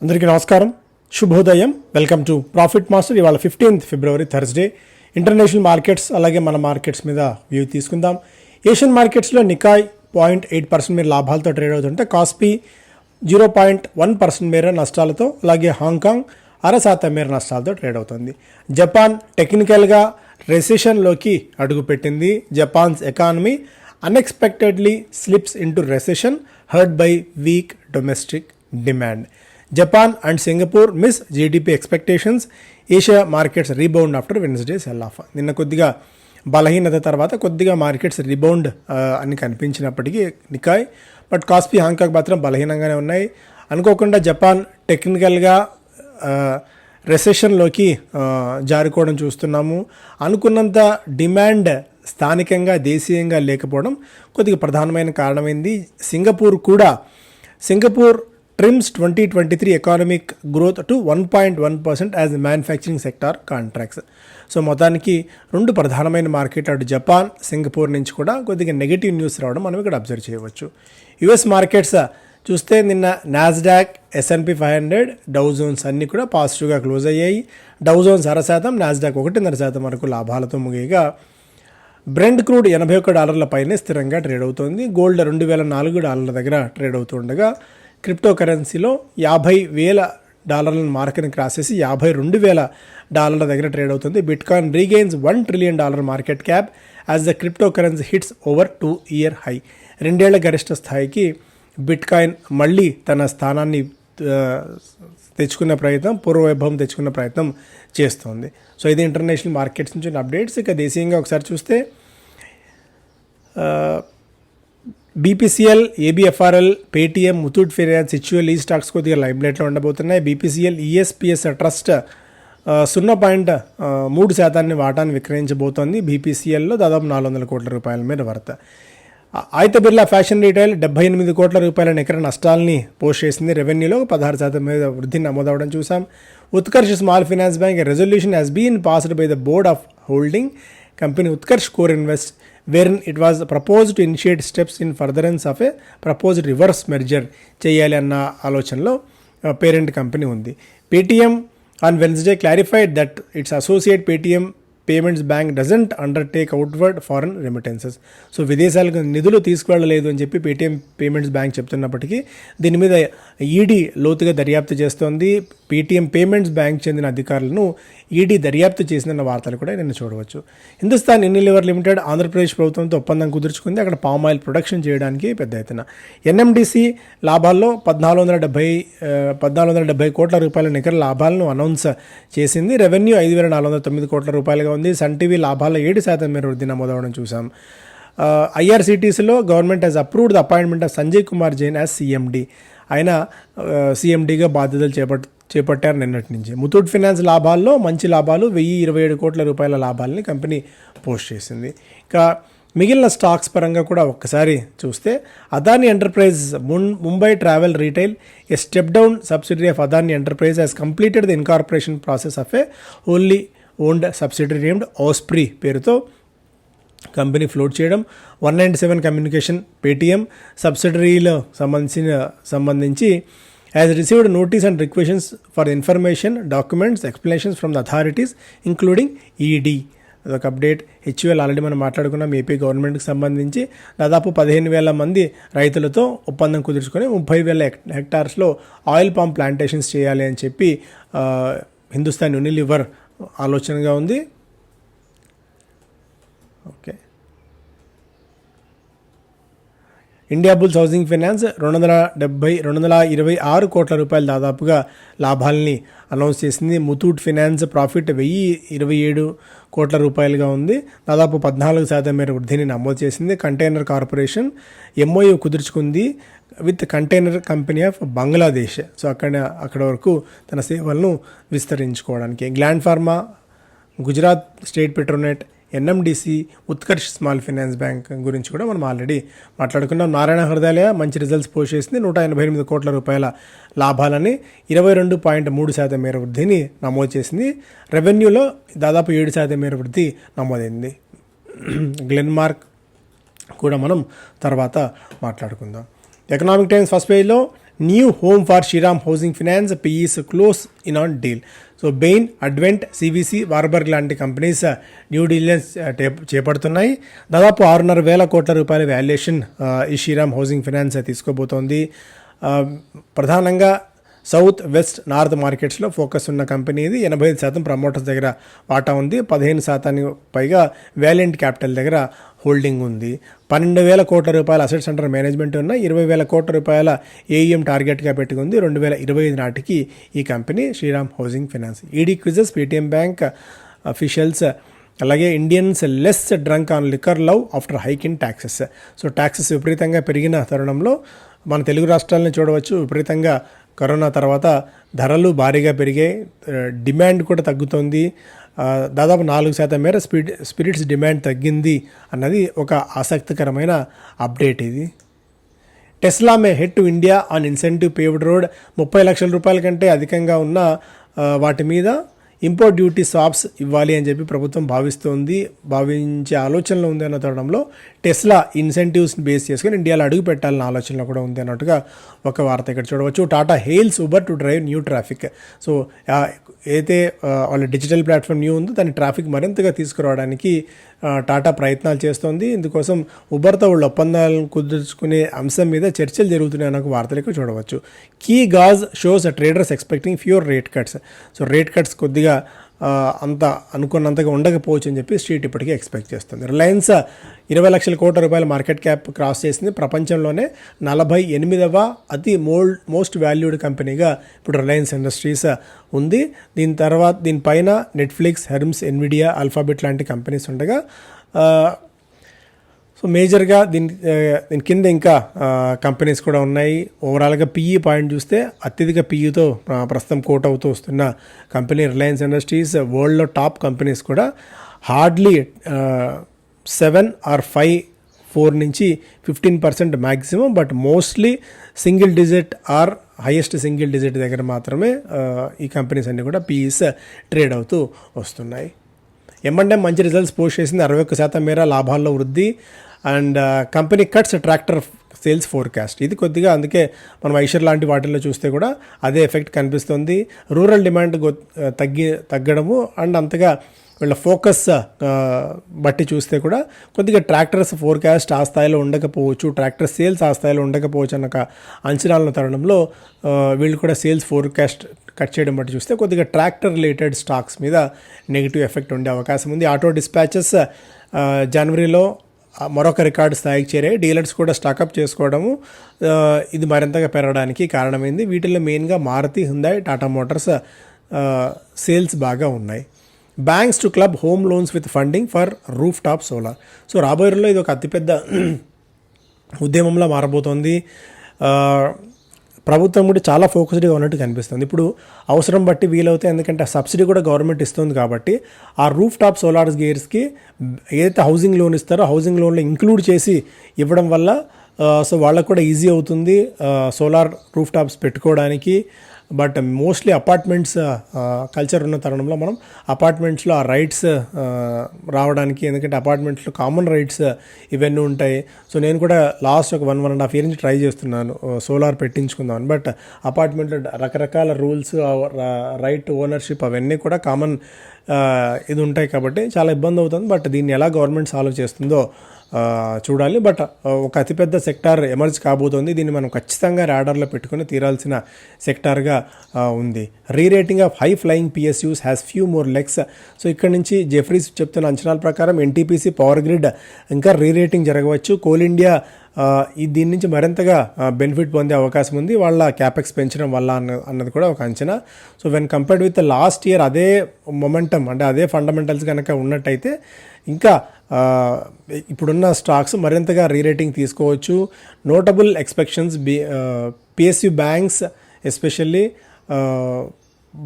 అందరికీ నమస్కారం, శుభోదయం. Welcome to profit master. ఇవాళ 15th ఫిబ్రవరి థర్స్డే. ఇంటర్నేషనల్ మార్కెట్స్ అలాగే మన మార్కెట్స్ మీద వ్యూ తీసుకుందాం. ఏషియన్ మార్కెట్స్లో నికాయ్ 0.8% మేర లాభాలతో ట్రేడ్ అవుతుంటే కాస్పీ 0.1% మేర నష్టాలతో, అలాగే హాంకాంగ్ 0.5% మేర నష్టాలతో ట్రేడ్ అవుతుంది. జపాన్ టెక్నికల్గా రెసెషన్లోకి అడుగుపెట్టింది. Japan's economy unexpectedly slips into recession hurt by week domestic demand. Japan and Singapore miss GDP expectations. Asia markets rebound after Wednesday cell of. నిన్న కొద్దిగా బలహీనత తర్వాత కొద్దిగా మార్కెట్స్ రీబౌండ్ అని కనిపించినప్పటికీ నికాయ్, బట్ కాస్పీ హాంకాంగ్ మాత్రం బలహీనంగానే ఉన్నాయి. అనుకోకుండా జపాన్ టెక్నికల్గా రెసెషన్లోకి జారుకోవడం చూస్తున్నాము. అనుకున్నంత డిమాండ్ స్థానికంగా దేశీయంగా లేకపోవడం కొద్దిగా ప్రధానమైన కారణమైంది. Singapore trims 2023 economic growth to 1.1% as manufacturing sector contracts. So మొత్తానికి రెండు ప్రధానమైన మార్కెట్, అటు జపాన్ సింగపూర్ నుంచి కూడా కొద్దిగా నెగిటివ్ న్యూస్ రావడం మనం ఇక్కడ అబ్జర్వ్ చేయవచ్చు. యుఎస్ మార్కెట్స్ చూస్తే నిన్న నాస్డాక్, S&P 500, డౌ జోన్స్ అన్నీ కూడా పాజిటివ్గా క్లోజ్ అయ్యాయి. డౌ జోన్స్ 0.5%, నాస్డాక్ 1.5% వరకు లాభాలతో ముగియగా బ్రెంట్ క్రూడ్ $81 పైనే స్థిరంగా ట్రేడ్ అవుతోంది. గోల్డ్ $2,004 దగ్గర ట్రేడ్ అవుతుండగా క్రిప్టో కరెన్సీలో $50,000 మార్కెట్ని క్రాస్ చేసి $52,000 దగ్గర ట్రేడ్ అవుతుంది. Bitcoin regains $1 trillion market cap as the cryptocurrency hits over 2-year high. 2 ఏళ్ల గరిష్ట స్థాయికి బిట్కాయిన్ మళ్ళీ తన స్థానాన్ని తెచ్చుకున్న ప్రయత్నం, పూర్వవైభవం తెచ్చుకున్న ప్రయత్నం చేస్తోంది. సో ఇది ఇంటర్నేషనల్ మార్కెట్స్ నుంచి అప్డేట్స్. ఇక దేశీయంగా ఒకసారి చూస్తే BPCL, ABFRL, Paytm, Muthoot finance, HUL ఈ స్టాక్స్ కొద్దిగా లైమ్లైట్లో ఉండబోతున్నాయి. బీపీసీఎల్ ఈఎస్పీఎస్ ట్రస్ట్ 0.3% వాటాన్ని విక్రయించబోతోంది. బీపీసీఎల్లో దాదాపు $400 కోట్ల మేర వర్త. ఆదిత్య బిర్లా ఫ్యాషన్ రీటైల్ $78 కోట్ల నికర నష్టాలని పోస్ట్ చేసింది. రెవెన్యూలో 16% మీద వృద్ధిని నమోదవడం చూసాం. Utkarsh small finance bank resolution has been passed by the board of holding company Utkarsh core invest, wherein it was proposed to initiate steps in furtherance of a proposed reverse merger చేయాలి అన్న ఆలోచనలో పేరెంట్ కంపెనీ ఉంది. Paytm on Wednesday clarified that its associate Paytm Payments Bank doesn't undertake outward foreign remittances. So విదేశాలకు నిధులు తీసుకువెళ్ళలేదు అని చెప్పి Paytm payments bank చెప్తున్నప్పటికీ దీని మీద ఈడీ లోతుగా దర్యాప్తు చేస్తోంది. పేటీఎం పేమెంట్స్ బ్యాంక్ చెందిన అధికారులను ఈడీ దర్యాప్తు చేసిన వార్తలు కూడా నిన్న చూడవచ్చు. హిందుస్థాన్ యూనిలివర్ లిమిటెడ్ ఆంధ్రప్రదేశ్ ప్రభుత్వంతో ఒప్పందం కుదుర్చుకుంది. అక్కడ పామ్ ఆయిల్ ప్రొడక్షన్ చేయడానికి పెద్ద ఎత్తున. ఎన్ఎండిసి లాభాల్లో 1,470 కోట్ల రూపాయల నికర లాభాలను అనౌన్స్ చేసింది. రెవెన్యూ 5,409 కోట్ల రూపాయలుగా ఉంది. సన్ టీవీ లాభాల్లో 7% మేర వృద్ధి నమోదవడం చూసాం. ఐఆర్సీటీసీలో government has approved the appointment of Sanjay Kumar Jain as CMD. ఆయన సిఎండిగా బాధ్యతలు చేపట్టారు నిన్నటి నుంచి. ముతూట్ ఫైనాన్స్ లాభాల్లో మంచి లాభాలు, 1,027 కోట్ల రూపాయల లాభాలని కంపెనీ పోస్ట్ చేసింది. ఇంకా మిగిలిన స్టాక్స్ పరంగా కూడా ఒక్కసారి చూస్తే Adani enterprise Mumbai travel retail, a step down subsidiary of Adani enterprise has completed the incorporation process of a only owned subsidiary named Aspri పేరుతో కంపెనీ ఫ్లోట్ చేయడం. 197 కమ్యూనికేషన్ పేటీఎం సబ్సిడరీలో సంబంధించి has received notice and requisitions for information, documents, explanations from the authorities including ED. అదొక update. HUL already మనం మాట్లాడుకున్నాం. AP గవర్నమెంట్కి సంబంధించి దాదాపు 15,000 మంది రైతులతో ఒప్పందం కుదుర్చుకొని 30,000 హెక్టార్స్లో ఆయిల్ పామ్ ప్లాంటేషన్స్ చేయాలి అని చెప్పి హిందుస్థాన్ యూనిలివర్ ఆలోచనగా ఉంది. Okay. India bulls housing finance 226 కోట్ల రూపాయలు దాదాపుగా లాభాలని అనౌన్స్ చేసింది. ముతూట్ ఫైనాన్స్ ప్రాఫిట్ 1,027 కోట్ల రూపాయలుగా ఉంది. దాదాపు 14% మేర వృద్ధిని నమోదు చేసింది. కంటైనర్ కార్పొరేషన్ MOU కుదుర్చుకుంది with container company of Bangladesh. So అక్కడ వరకు తన సేవలను విస్తరించుకోవడానికి. Gland pharma, Gujarat state petronet, NMDC, Utkarsh small finance bank గురించి కూడా మనం ఆల్రెడీ మాట్లాడుకున్నాం. నారాయణ హృదయాలయ మంచి రిజల్ట్స్ పోస్ట్ చేసింది. 188 కోట్ల రూపాయల లాభాలని 22.3% మేర వృద్ధిని నమోదు చేసింది. రెవెన్యూలో దాదాపు 7% మేర వృద్ధి నమోదైంది. గ్లెన్మార్క్ కూడా మనం తర్వాత మాట్లాడుకుందాం. ఎకనామిక్ టైమ్స్ ఫస్ట్ పేజ్లో new home for Shriram housing Finance PEs close in on deal. So Bain, Advent, CVC, Warburg లాంటి కంపెనీస్ న్యూ డీలెన్స్ చేపడుతున్నాయి. దాదాపు 6,500 కోట్ల రూపాయల వాల్యుయేషన్ ఈ శ్రీరామ్ హౌసింగ్ ఫైనాన్స్ తీసుకోబోతోంది. ప్రధానంగా సౌత్, వెస్ట్, నార్త్ మార్కెట్స్లో ఫోకస్ ఉన్న కంపెనీ ఇది. 85% ప్రమోటర్స్ దగ్గర వాటా ఉంది. 15% పైగా వ్యాలియంట్ క్యాపిటల్ దగ్గర హోల్డింగ్ ఉంది. 12,000 కోట్ల రూపాయల అసెట్స్ అండర్ మేనేజ్మెంట్ ఉన్న 20,000 కోట్ల రూపాయల ఏఈఎం టార్గెట్గా పెట్టుకుంది. 2025 నాటికి ఈ company Shriram housing finance. ED quizzes Paytm bank officials, అలాగే Indians less drunk on liquor love after hike in taxes. So taxes విపరీతంగా పెరిగిన తరుణంలో మన తెలుగు రాష్ట్రాలను చూడవచ్చు. విపరీతంగా కరోనా తర్వాత ధరలు భారీగా పెరిగాయి, డిమాండ్ కూడా తగ్గుతోంది. దాదాపు 4% మేర స్పిరిట్స్ డిమాండ్ తగ్గింది అన్నది ఒక ఆసక్తికరమైన అప్డేట్ ఇది. Tesla May head to India on incentive paved road. 30 లక్షల రూపాయల కంటే అధికంగా ఉన్న వాటి మీద ఇంపోర్ట్ డ్యూటీ స్వాప్స్ ఇవ్వాలి అని చెప్పి ప్రభుత్వం భావించే ఆలోచనలో ఉంది అన్న తరుణంలో టెస్లా ఇన్సెంటివ్స్ని బేస్ చేసుకుని ఇండియాలో అడుగు పెట్టాలన్న ఆలోచనలో కూడా ఉంది అన్నట్టుగా ఒక వార్త ఇక్కడ చూడవచ్చు. Tata hails Uber to drive new traffic. So అయితే వాళ్ళ డిజిటల్ ప్లాట్ఫామ్ న్యూ ఉందో దాని ట్రాఫిక్ మరింతగా తీసుకురావడానికి టాటా ప్రయత్నాలు చేస్తోంది. ఇందుకోసం ఉబర్తో వాళ్ళు ఒప్పందాలను కుదుర్చుకునే అంశం మీద చర్చలు జరుగుతున్నాయి అన్న వార్తలకు చూడవచ్చు. Key gauge shows traders expecting fewer rate cuts. So rate cuts కొద్దిగా అంత అనుకున్నంతగా ఉండకపోవచ్చు అని చెప్పి స్ట్రీట్ ఇప్పటికీ ఎక్స్పెక్ట్ చేస్తుంది. రిలయన్స్ 20 లక్షల కోట్ల రూపాయల మార్కెట్ క్యాప్ క్రాస్ చేసింది. ప్రపంచంలోనే 48వ అతి మోస్ట్ వాల్యూడ్ కంపెనీగా ఇప్పుడు రిలయన్స్ ఇండస్ట్రీస్ ఉంది. దీనిపైన నెట్ఫ్లిక్స్, హెర్మ్స్, ఎన్విడియా, అల్ఫాబెట్ లాంటి కంపెనీస్ ఉండగా సో మేజర్గా దీని కింద ఇంకా కంపెనీస్ కూడా ఉన్నాయి. ఓవరాల్గా పిఈ పాయింట్ చూస్తే అత్యధిక పిఈతో ప్రస్తుతం కోట్ అవుతూ వస్తున్న కంపెనీ రిలయన్స్ ఇండస్ట్రీస్. వరల్డ్లో టాప్ కంపెనీస్ కూడా హార్డ్లీ 7 or 4 నుంచి 15% maximum, but mostly single digit or highest single digit దగ్గర మాత్రమే ఈ కంపెనీస్ అన్నీ కూడా పిఈస్ ట్రేడ్ అవుతూ వస్తున్నాయి. M&M మంచి రిజల్ట్స్ పోస్ట్ చేసింది. 61% మేర లాభాల్లో వృద్ధి. And company cuts tractor sales forecast. ఇది కొద్దిగా అందుకే మనం ఐషర్ లాంటి వాటిల్లో చూస్తే కూడా అదే ఎఫెక్ట్ కనిపిస్తుంది. రూరల్ డిమాండ్ తగ్గడము అండ్ అంతగా వీళ్ళ ఫోకస్ బట్టి చూస్తే కూడా కొద్దిగా ట్రాక్టర్స్ ఫోర్కాస్ట్ ఆ స్థాయిలో ఉండకపోవచ్చు, ట్రాక్టర్ సేల్స్ ఆ స్థాయిలో ఉండకపోవచ్చు అన్న అంచనాల తరుణంలో వీళ్ళు కూడా సేల్స్ ఫోర్కాస్ట్ కట్ చేయడం బట్టి చూస్తే కొద్దిగా ట్రాక్టర్ రిలేటెడ్ స్టాక్స్ మీద నెగిటివ్ ఎఫెక్ట్ ఉండే అవకాశం ఉంది. ఆటో డిస్పాచెస్ జనవరిలో మరొక రికార్డు స్థాయికి చేరాయి. డీలర్స్ కూడా స్టాకప్ చేసుకోవడము ఇది మరింతగా పెరగడానికి కారణమైంది. వీటిల్లో మెయిన్గా Maruti, Hyundai, Tata Motors sales బాగా ఉన్నాయి. Banks to club home loans with funding for rooftop solar. So రాబోయే రోజుల్లో ఇది ఒక అతిపెద్ద ఉద్యమంలా మారబోతోంది. ప్రభుత్వం కూడా చాలా ఫోకస్డ్గా ఉన్నట్టు కనిపిస్తుంది. ఇప్పుడు అవసరం బట్టి వీలవుతాయి, ఎందుకంటే సబ్సిడీ కూడా గవర్నమెంట్ ఇస్తుంది కాబట్టి ఆ రూఫ్ టాప్ సోలార్ గేర్స్కి ఏదైతే హౌసింగ్ లోన్ ఇస్తారో హౌసింగ్ లోన్లో ఇంక్లూడ్ చేసి ఇవ్వడం వల్ల సో వాళ్ళకు కూడా ఈజీ అవుతుంది సోలార్ రూఫ్ టాప్స్ పెట్టుకోవడానికి. బట్ మోస్ట్లీ అపార్ట్మెంట్స్ కల్చర్ ఉన్న తరుణంలో మనం అపార్ట్మెంట్స్లో ఆ రైట్స్ రావడానికి, ఎందుకంటే అపార్ట్మెంట్స్లో కామన్ రైట్స్ ఇవన్నీ ఉంటాయి. సో నేను కూడా లాస్ట్ ఒక 1.5 year నుంచి ట్రై చేస్తున్నాను సోలార్ పెట్టించుకుందామని. బట్ అపార్ట్మెంట్లో రకరకాల రూల్స్, రైట్ ఓనర్షిప్ అవన్నీ కూడా కామన్ ఇది ఉంటాయి కాబట్టి చాలా ఇబ్బంది అవుతుంది. బట్ దీన్ని ఎలా గవర్నమెంట్ సాల్వ్ చేస్తుందో చూడాలి. బట్ ఒక అతిపెద్ద సెక్టార్ ఎమర్జ్ కాబోతోంది. దీన్ని మనం ఖచ్చితంగా రాడార్లో పెట్టుకుని తీరాల్సిన సెక్టార్గా ఉంది. Rerating of high flying PSUs has few more legs. So ఇక్కడ నుంచి జెఫ్రీస్ చెప్తున్న అంచనాల ప్రకారం ఎన్టీపీసీ, పవర్ గ్రిడ్ ఇంకా రీరేటింగ్ జరగవచ్చు. కోల్ ఇండియా దీని నుంచి మరింతగా బెనిఫిట్ పొందే అవకాశం ఉంది వాళ్ళ క్యాపెక్స్ పెంచడం వల్ల అన్నది కూడా ఒక అంచనా. So when compared with last year అదే మొమెంటం అంటే అదే ఫండమెంటల్స్ కనుక ఉన్నట్టయితే ఇంకా ఇప్పుడున్న స్టాక్స్ మరింతగా రీరేటింగ్ తీసుకోవచ్చు. Notable expectations PSU banks especially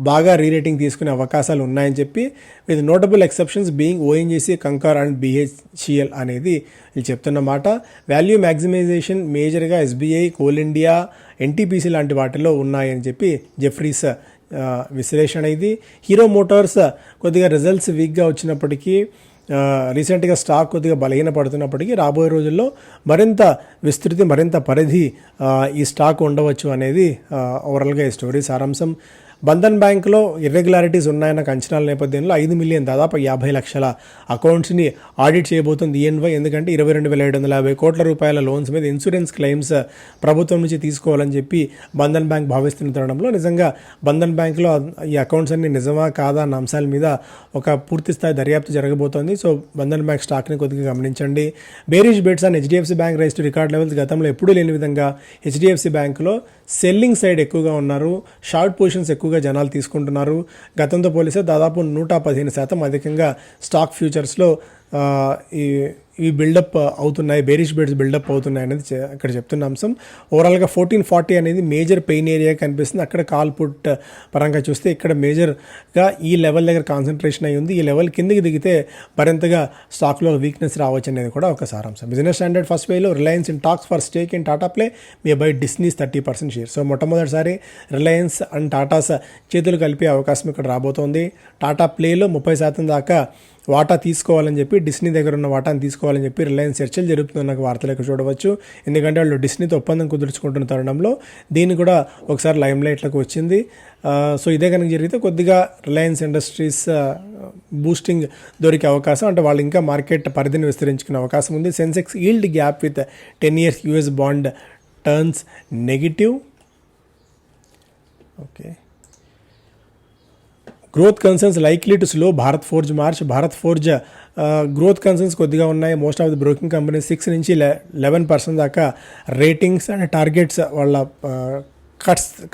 బాగా రీరేటింగ్ తీసుకునే అవకాశాలు ఉన్నాయని చెప్పి, with notable exceptions being ONGC, Concor and BHCL అనేది వీళ్ళు చెప్తున్న మాట. వాల్యూ మ్యాక్సిమైజేషన్ మేజర్గా ఎస్బీఐ, కోల్ ఇండియా, ఎన్టీపీసీ లాంటి వాటిలో ఉన్నాయని చెప్పి జెఫ్రీస్ విశ్లేషణ ఇది. హీరో మోటార్స్ కొద్దిగా రిజల్ట్స్ వీక్గా వచ్చినప్పటికీ రీసెంట్గా స్టాక్ కొద్దిగా బలహీనపడుతున్నప్పటికీ రాబోయే రోజుల్లో మరింత విస్తృతి మరింత పరిధి ఈ స్టాక్ ఉండవచ్చు అనేది ఓవరాల్గా ఈ స్టోరీ సారాంశం. బంధన్ బ్యాంక్లో ఇర్రెగ్యులారిటీస్ ఉన్నాయన్న అంచనాల నేపథ్యంలో 5 మిలియన్ దాదాపు 50 లక్షల అకౌంట్స్ని ఆడిట్ చేయబోతుంది ఈఎన్వై. ఎందుకంటే 22,750 కోట్ల రూపాయల లోన్స్ మీద ఇన్సూరెన్స్ క్లెయిమ్స్ ప్రభుత్వం నుంచి తీసుకోవాలని చెప్పి బంధన్ బ్యాంక్ భావిస్తున్న తరుణంలో నిజంగా బంధన్ బ్యాంక్లో ఈ అకౌంట్స్ అన్ని నిజమా కాదా అన్న అంశాల మీద ఒక పూర్తిస్థాయి దర్యాప్తు జరగబోతోంది. సో బంధన్ బ్యాంక్ స్టాక్ని కొద్దిగా గమనించండి. Bearish bets and HDFC Bank rise to record levels. గతంలో ఎప్పుడూ లేని విధంగా హెచ్డిఎఫ్సి బ్యాంకులో సెల్లింగ్ సైడ్ ఎక్కువగా ఉన్నారు, షార్ట్ పొజిషన్స్ ఎక్కువగా జనాలు తీసుకుంటున్నారు. గతంతో పోలిస్తే దాదాపు 115% అధికంగా స్టాక్ ఫ్యూచర్స్లో ఈ బిల్డప్ అవుతున్నాయి, బేరిష్ బెడ్స్ బిల్డప్ అవుతున్నాయి అనేది ఇక్కడ చెప్తున్న అంశం. ఓవరాల్గా 1440 అనేది మేజర్ పెయిన్ ఏరియా కనిపిస్తుంది. అక్కడ కాల్ పుట్ పరంగా చూస్తే ఇక్కడ మేజర్గా ఈ లెవెల్ దగ్గర కాన్సన్ట్రేషన్ అయ్యి ఉంది. ఈ లెవెల్ కిందికి దిగితే మరింతగా స్టాక్లో వీక్నెస్ రావచ్చు అనేది కూడా ఒక సారాంశం. బిజినెస్ స్టాండర్డ్ ఫస్ట్ వేలో Reliance in talks for stake in Tata play may buy Disney's 30% share. So మొట్టమొదటిసారి రిలయన్స్ అండ్ టాటాస్ చేతులు కలిపే అవకాశం ఇక్కడ రాబోతోంది. టాటా ప్లేలో 30% దాకా వాటా తీసుకోవాలని చెప్పి, డిస్నీ దగ్గర ఉన్న వాటాను తీసుకోవాలని చెప్పి రిలయన్స్ చర్చలు జరుపుతున్న వార్తలు ఇక్కడ చూడవచ్చు. ఎందుకంటే వాళ్ళు డిస్నీతో ఒప్పందం కుదుర్చుకుంటున్న తరుణంలో దీన్ని కూడా ఒకసారి లైమ్ లైట్లోకి వచ్చింది. సో ఇదే కనుక జరిగితే కొద్దిగా రిలయన్స్ ఇండస్ట్రీస్ బూస్టింగ్ దొరికే అవకాశం, అంటే వాళ్ళు ఇంకా మార్కెట్ పరిధిని విస్తరించుకునే అవకాశం ఉంది. Sensex yield gap with 10 years US bond turns negative. Okay, growth concerns likely to slow Bharat forge March. Bharat forge growth concerns కొద్దిగా ఉన్నాయి. Most of the broking companies 6 నుంచి 11% దాకా రేటింగ్స్ అండ్ టార్గెట్స్ వాళ్ళ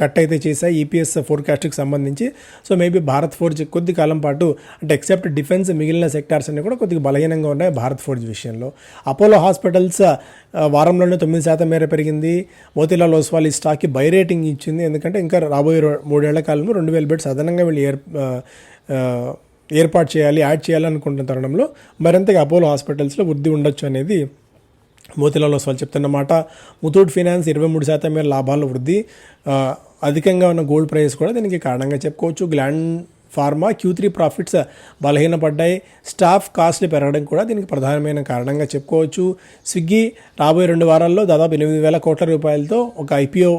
కట్ అయితే చేశాయి ఈపీఎస్ ఫోర్కాస్ట్కి సంబంధించి. సో మేబీ భారత్ ఫోర్జ్ కొద్ది కాలం పాటు, అంటే ఎక్సెప్ట్ డిఫెన్స్ మిగిలిన సెక్టార్స్ అన్ని కూడా కొద్దిగా బలహీనంగా ఉన్నాయి భారత్ ఫోర్జ్ విషయంలో. అపోలో హాస్పిటల్స్ వారంలోనే 9% మేర పెరిగింది. మోతీలాల్ ఓస్వాల్ ఈ స్టాక్కి బై రేటింగ్ ఇచ్చింది. ఎందుకంటే ఇంకా రాబోయే 3 ఏళ్ల కాలంలో 2000 బెడ్స్ అదనంగా వీళ్ళు ఏర్పాటు చేయాలి, యాడ్ చేయాలనుకుంటున్న తరుణంలో మరింతగా అపోలో హాస్పిటల్స్లో వృద్ధి ఉండొచ్చు అనేది మోతీలాల్ ఓస్వాల్ చెప్తున్నమాట. ముతూట్ ఫైనాన్స్ 23% మేర లాభాల్లో వృద్ధి. అధికంగా ఉన్న గోల్డ్ ప్రైస్ కూడా దీనికి కారణంగా చెప్పుకోవచ్చు. గ్లాండ్ ఫార్మా Q3 ప్రాఫిట్స్ బలహీనపడ్డాయి. స్టాఫ్ కాస్ట్లు పెరగడం కూడా దీనికి ప్రధానమైన కారణంగా చెప్పుకోవచ్చు. స్విగ్గీ రాబోయే 2 వారాల్లో దాదాపు 8,000 కోట్ల రూపాయలతో ఒక IPO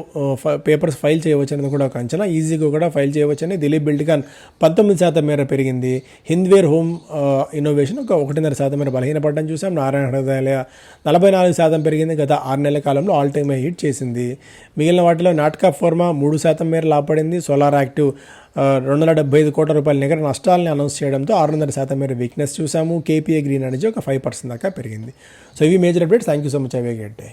పేపర్స్ ఫైల్ చేయవచ్చనేది కూడా ఒక అంచనా. ఈజీగా కూడా ఫైల్ చేయవచ్చని. దిలీప్ బిల్డ్కాన్ 19% మేర పెరిగింది. హింద్వేర్ హోమ్ ఇన్నోవేషన్ ఒక 1.5% మేర బలహీనపడడం చూసాం. నారాయణ హృదయాలయ 44% పెరిగింది. గత 6 నెలల కాలంలో ఆల్ టైమ్ హిట్ చేసింది. మిగిలిన వాటిలో నాటకా ఫార్మా 3% మేర లాభపడింది. సోలార్ యాక్టివ్ 275 కోట్ల రూపాయల నికర నష్టాలని అనౌన్స్ చేయడంతో 6.5% మేర వీక్నెస్ చూసాము. KPA గ్రీన్ ఎనర్జీ ఒక 5% దాకా పెరిగింది. సో ఇవి major updates. Thank you so much. Have a great day.